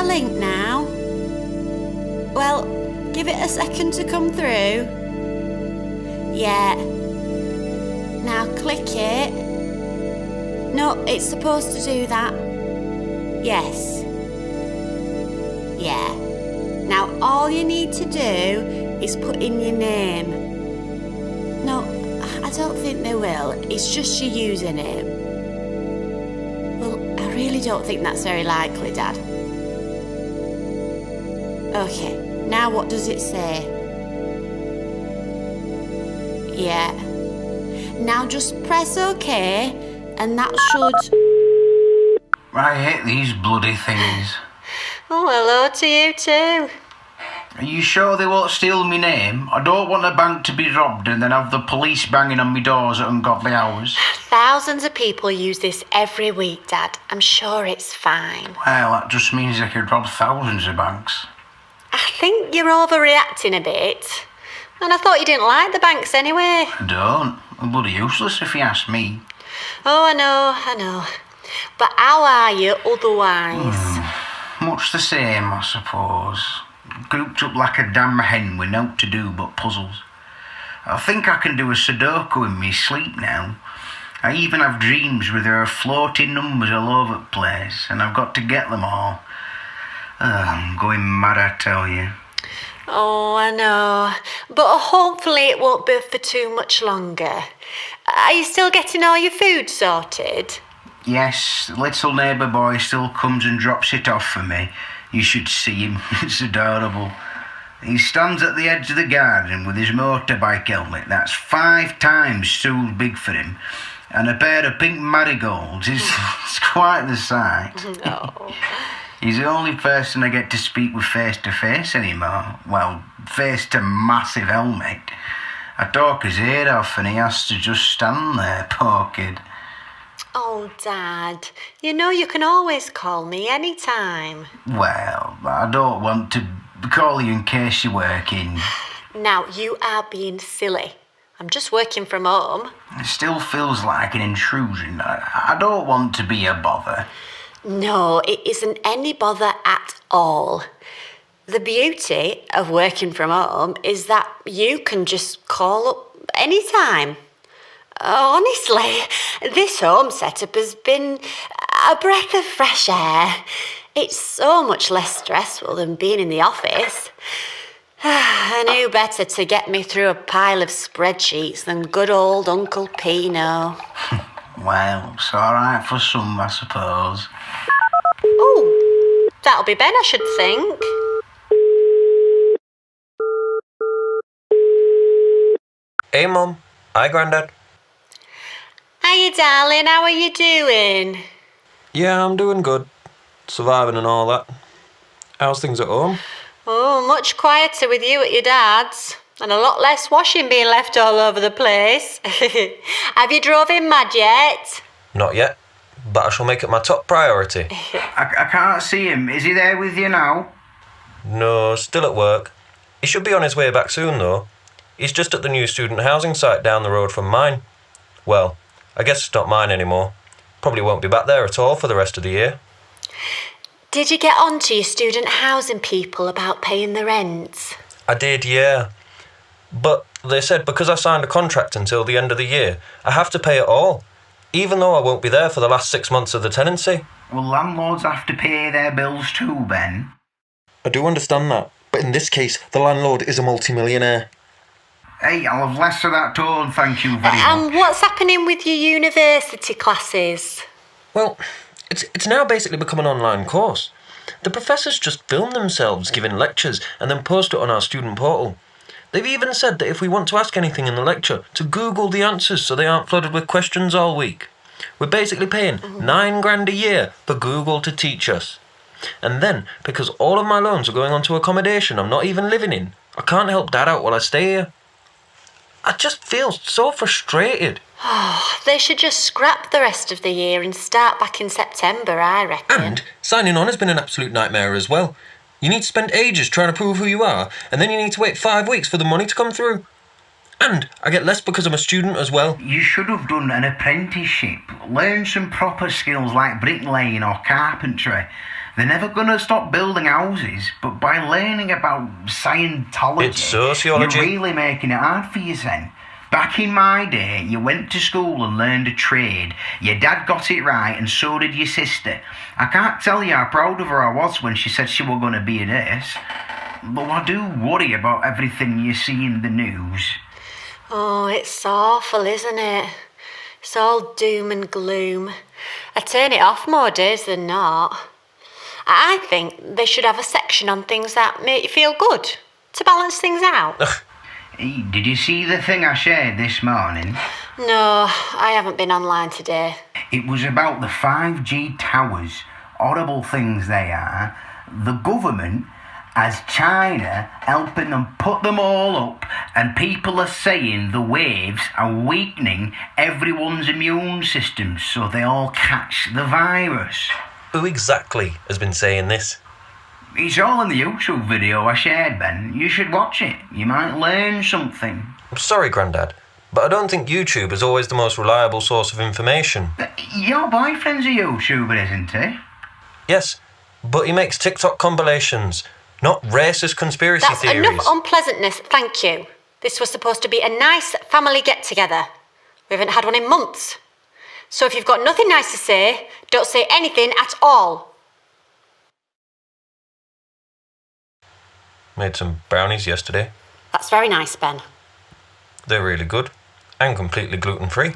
link now? Well, give it a second to come through. Yeah. Now click it. No, it's supposed to do that. Yes. Yeah. Now all you need to do is put in your name. No, I don't think they will. It's just your username. Well, I really don't think that's very likely, Dad. Okay, now what does it say? Yeah. Now just press OK, and that should... I hate these bloody things. Oh, hello to you too. Are you sure they won't steal my name? I don't want the bank to be robbed and then have the police banging on my doors at ungodly hours. Thousands of people use this every week, Dad. I'm sure it's fine. Well, that just means they could rob thousands of banks. I think you're overreacting a bit. And I thought you didn't like the banks anyway. I don't. They're bloody useless if you ask me. Oh, I know. But how are you otherwise? Much the same, I suppose. Grouped up like a damn hen with naught to do but puzzles. I think I can do a Sudoku in me sleep now. I even have dreams where there are floating numbers all over the place, and I've got to get them all. I'm going mad, I tell you. Oh, I know. But hopefully it won't be for too much longer. Are you still getting all your food sorted? Yes, the little neighbour boy still comes and drops it off for me. You should see him. It's adorable. He stands at the edge of the garden with his motorbike helmet that's 5 times too big for him, and a pair of pink marigolds. It's quite the sight. No. He's the only person I get to speak with face to face anymore. Well, face to massive helmet. I talk his ear off and he has to just stand there, poor kid. Oh, Dad, you know you can always call me anytime. Well, I don't want to call you in case you're working. Now, you are being silly. I'm just working from home. It still feels like an intrusion. I don't want to be a bother. No, it isn't any bother at all. The beauty of working from home is that you can just call up anytime. Honestly, this home setup has been a breath of fresh air. It's so much less stressful than being in the office. And who better to get me through a pile of spreadsheets than good old Uncle Pino? Well, it's all right for some, I suppose. Oh, that'll be Ben, I should think. Hey, Mum. Hi, Grandad. Hiya, darling, how are you doing? Yeah, I'm doing good. Surviving and all that. How's things at home? Oh, much quieter with you at your dad's. And a lot less washing being left all over the place. Have you drove him mad yet? Not yet, but I shall make it my top priority. I can't see him. Is he there with you now? No, still at work. He should be on his way back soon, though. He's just at the new student housing site down the road from mine. Well, I guess it's not mine anymore. Probably won't be back there at all for the rest of the year. Did you get on to your student housing people about paying the rent? I did, yeah. But they said because I signed a contract until the end of the year, I have to pay it all, even though I won't be there for the last 6 months of the tenancy. Well, landlords have to pay their bills too, Ben. I do understand that, but in this case, the landlord is a multimillionaire. Hey, I'll have less of that tone, thank you very much. And what's happening with your university classes? Well, it's now basically become an online course. The professors just film themselves giving lectures and then post it on our student portal. They've even said that if we want to ask anything in the lecture, to Google the answers so they aren't flooded with questions all week. We're basically paying $9,000 a year for Google to teach us. And then, because all of my loans are going on to accommodation I'm not even living in, I can't help Dad out while I stay here. I just feel so frustrated. Oh, they should just scrap the rest of the year and start back in September, I reckon. And signing on has been an absolute nightmare as well. You need to spend ages trying to prove who you are, and then you need to wait 5 weeks for the money to come through. And I get less because I'm a student as well. You should have done an apprenticeship. Learn some proper skills like bricklaying or carpentry. They're never going to stop building houses, but by learning about Scientology, It's sociology. you're really making it hard for you then. Back in my day, you went to school and learned a trade. Your dad got it right, and so did your sister. I can't tell you how proud of her I was when she said she was going to be a nurse. But I do worry about everything you see in the news. Oh, it's awful, isn't it? It's all doom and gloom. I turn it off more days than not. I think they should have a section on things that make you feel good, to balance things out. Hey, did you see the thing I shared this morning? No, I haven't been online today. It was about the 5G towers. Horrible things they are. The government has China helping them put them all up, and people are saying the waves are weakening everyone's immune systems so they all catch the virus. Who exactly has been saying this? It's all in the YouTube video I shared, Ben. You should watch it. You might learn something. I'm sorry, Grandad, but I don't think YouTube is always the most reliable source of information. Your boyfriend's a YouTuber, isn't he? Yes, but he makes TikTok compilations, not racist conspiracy That's theories. enough unpleasantness, thank you. This was supposed to be a nice family get-together. We haven't had one in months. So if you've got nothing nice to say, don't say anything at all. Made some brownies yesterday. That's very nice, Ben. They're really good and completely gluten-free.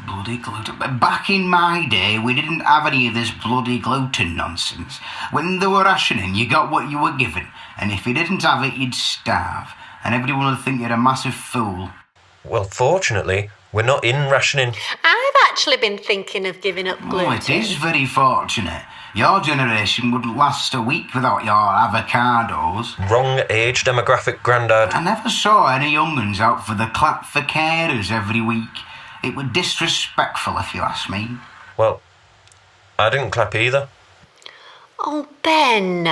Bloody gluten. Back in my day, we didn't have any of this bloody gluten nonsense. When they were rationing, you got what you were given, and if you didn't have it, you'd starve, and everyone would think you're a massive fool. Well, fortunately, we're not in rationing. I've actually been thinking of giving up gluten. Oh, it is very fortunate. Your generation wouldn't last a week without your avocados. Wrong age demographic, Grandad. I never saw any young'uns out for the clap for carers every week. It was disrespectful, if you ask me. Well, I didn't clap either. Oh, Ben.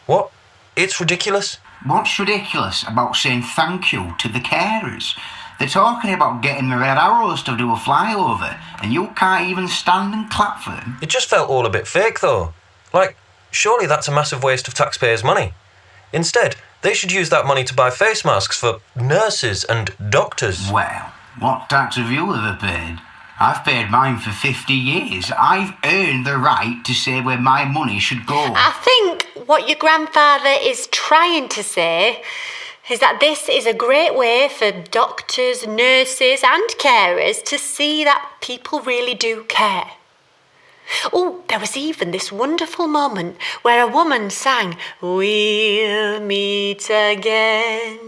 What? It's ridiculous. What's ridiculous about saying thank you to the carers? They're talking about getting the Red Arrows to do a flyover, and you can't even stand and clap for them. It just felt all a bit fake, though. Like, surely that's a massive waste of taxpayers' money. Instead, they should use that money to buy face masks for nurses and doctors. Well, what tax have you ever paid? I've paid mine for 50 years. I've earned the right to say where my money should go. I think what your grandfather is trying to say is that this is a great way for doctors, nurses and carers to see that people really do care. Oh, there was even this wonderful moment where a woman sang, "We'll meet again,"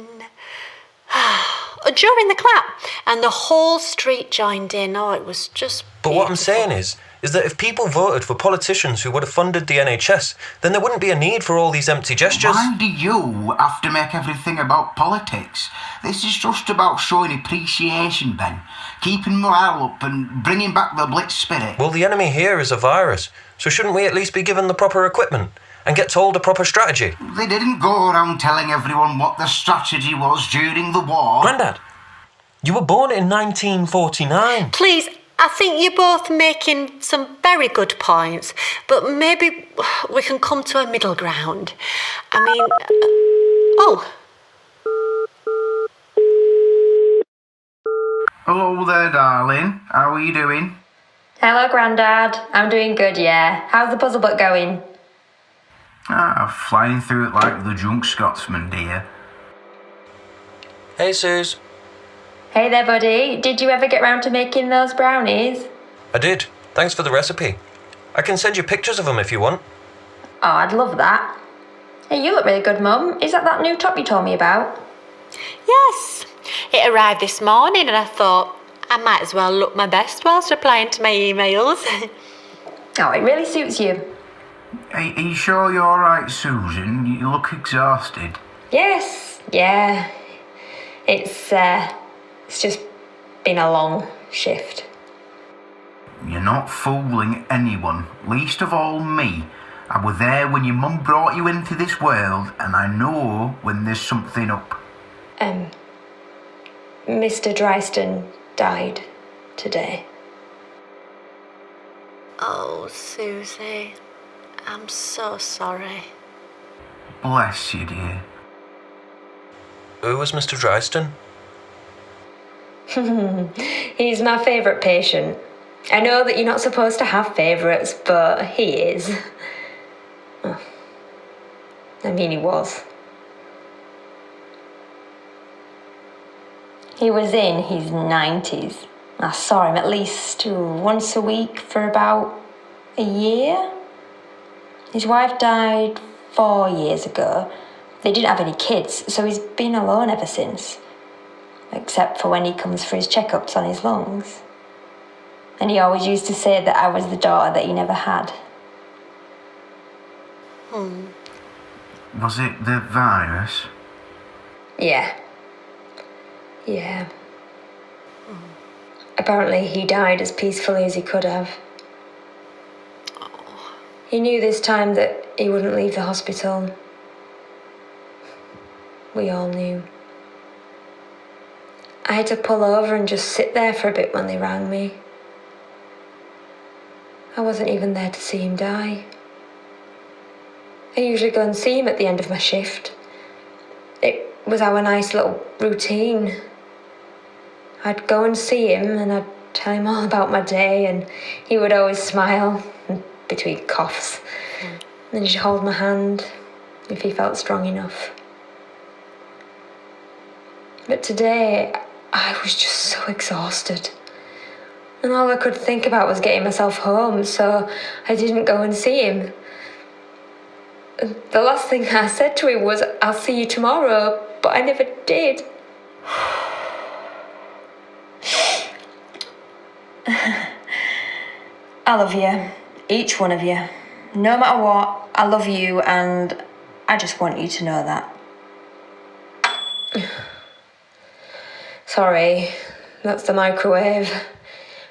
during the clap, and the whole street joined in. Oh, it was just But what I'm beautiful. saying is that if people voted for politicians who would have funded the NHS, then there wouldn't be a need for all these empty gestures. Why do you have to make everything about politics? This is just about showing appreciation, Ben. Keeping morale up and bringing back the Blitz spirit. Well, the enemy here is a virus, so shouldn't we at least be given the proper equipment and get told a proper strategy? They didn't go around telling everyone what the strategy was during the war. Grandad, you were born in 1949. Please, I think you're both making some very good points, but maybe we can come to a middle ground. I mean, oh, Hello there, darling. How are you doing? Hello, Grandad. I'm doing good, yeah. How's the puzzle book going? Flying through it like the drunk Scotsman, dear. Hey, Suze. Hey there, buddy. Did you ever get round to making those brownies? I did. Thanks for the recipe. I can send you pictures of them if you want. Oh, I'd love that. Hey, you look really good, Mum. Is that new top you told me about? yes. It arrived this morning and I thought I might as well look my best whilst replying to my emails. Oh, it really suits you. Are you sure you're alright, Susan? You look exhausted. Yes, yeah. It's just been a long shift. You're not fooling anyone, least of all me. I was there when your mum brought you into this world, and I know when there's something up. Mr. Dryston died today. Oh, Susie, I'm so sorry. Bless you, dear. Who was Mr. Dryston? He's my favourite patient. I know that you're not supposed to have favourites, but he is. Oh. I mean, he was. He was in his 90s. I saw him at least once a week for about a year. His wife died 4 years ago. They didn't have any kids, so he's been alone ever since. Except for when he comes for his checkups on his lungs. And he always used to say that I was the daughter that he never had. Was it the virus? Yeah. Apparently he died as peacefully as he could have. He knew this time that he wouldn't leave the hospital. We all knew. I had to pull over and just sit there for a bit when they rang me. I wasn't even there to see him die. I usually go and see him at the end of my shift. It was our nice little routine. I'd go and see him and I'd tell him all about my day, and he would always smile between coughs. And then he'd hold my hand if he felt strong enough. But today, I was just so exhausted. And all I could think about was getting myself home, so I didn't go and see him. The last thing I said to him was, "I'll see you tomorrow," but I never did. I love you, each one of you. No matter what, I love you, and I just want you to know that. Sorry, that's the microwave.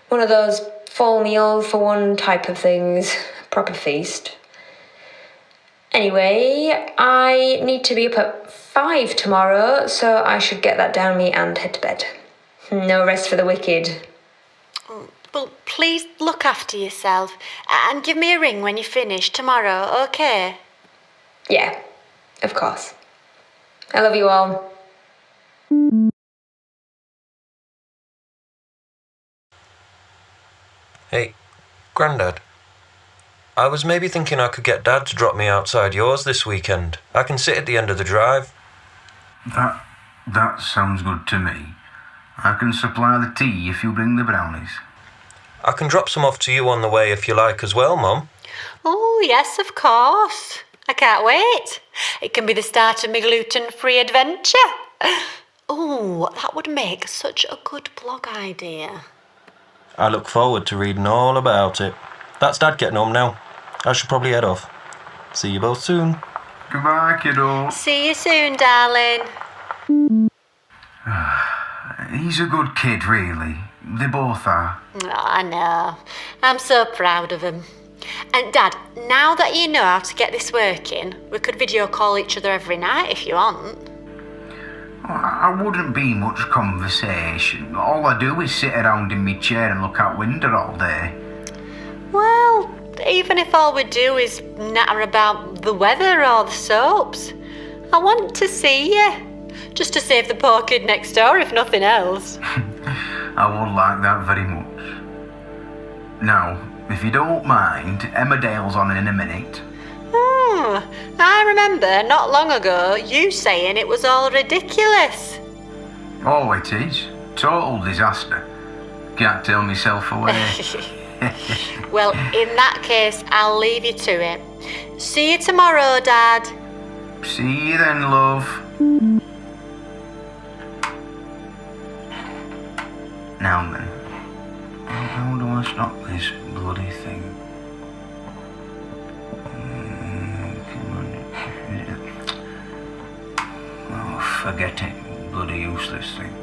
One of those full meal for one type of things. Proper feast. Anyway, I need to be up at 5 tomorrow, so I should get that down me and head to bed. No rest for the wicked. Well, please look after yourself and give me a ring when you finish tomorrow, okay? Yeah, of course. I love you all. Hey, Grandad. I was maybe thinking I could get Dad to drop me outside yours this weekend. I can sit at the end of the drive. That sounds good to me. I can supply the tea if you bring the brownies. I can drop some off to you on the way if you like as well, Mum. Oh, yes, of course. I can't wait. It can be the start of my gluten-free adventure. Oh, that would make such a good blog idea. I look forward to reading all about it. That's Dad getting home now. I should probably head off. See you both soon. Goodbye, kiddo. See you soon, darling. He's a good kid, really. They both are. Oh, I know. I'm so proud of him. And Dad, now that you know how to get this working, we could video call each other every night if you want. I wouldn't be much conversation. All I do is sit around in my chair and look out window all day. Well, even if all we do is natter about the weather or the soaps, I want to see you. Just to save the poor kid next door, if nothing else. I would like that very much. Now, if you don't mind, Emmerdale's on in a minute. I remember not long ago you saying it was all ridiculous. Oh, it is. Total disaster. Can't tell myself away. Well, in that case, I'll leave you to it. See you tomorrow, Dad. See you then, love. Now then, how do I stop this bloody thing? Come on. Oh, forget it. Bloody useless thing.